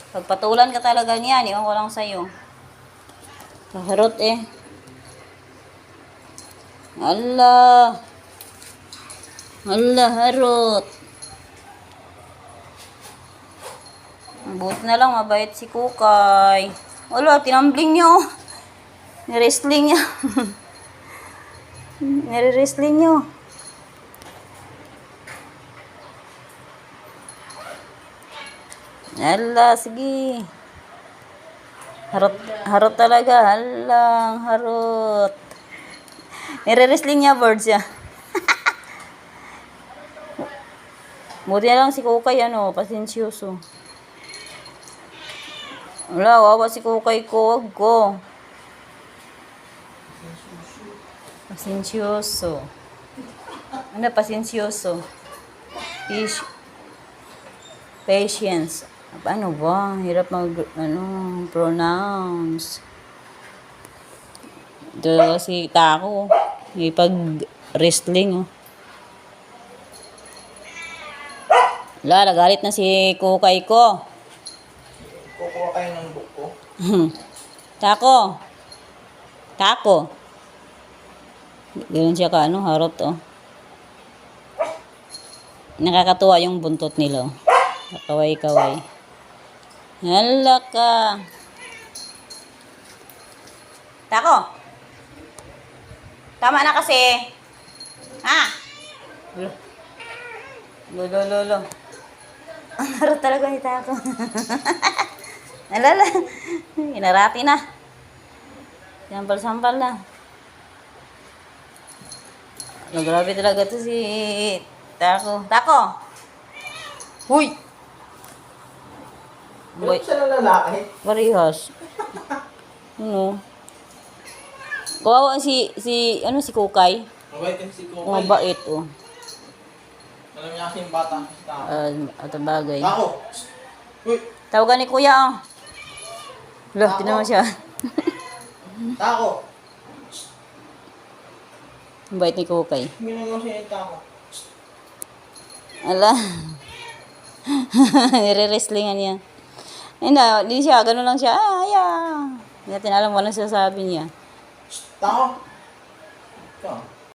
Pagpatulan ka talaga niyan, iwan ko lang sa'yo. Kaharot eh. Allah. Allah, harot. Buti na lang, mabait si Kukay. Wala, tinambling niyo. Nire-wrestling niya. Nire-wrestling niyo. Allah, sige. Harot, harot talaga. Halang, harot. Nire-wrestling niya, birds ya. Buti na lang si Kukay, pasensyoso. Wala, wawa si Kukay ko. Wag ko. Pasensyoso. Pasensyoso? Patience. Ano ba? Hirap pronounce. Ito kasi tako. Ipag-wrestling, Wala, nagalit na si Kukay ko. Kukuha kayo ng book ko. Tako. Tako. Ganun siya harot, Nakakatuwa yung buntot nila, Kakaway-kaway. Hala ka. Tako. Tama na kasi. Ha? Lolo. Ang harot talaga ni Tako. Alala. Inarati na. Sampal-sampal na. Grabe talaga to si Tako. Tako! Huy! Boy. Siya ng lalaki. Parehas. Kawawa si Kukay. Mabait din si Kukay. Mabait, Alam niya kasi yung bata. At bagay. Tako! Uy! Tawagan ni Kuya, Wala, tinawa siya. Tako! Ang bait ni Kukay. Ginagawa siya yung tako. Ala. Nire-wrestlingan niya. Hindi siya. Ganun lang siya. Hindi natin alam walang sasabi niya. Tako! Ito.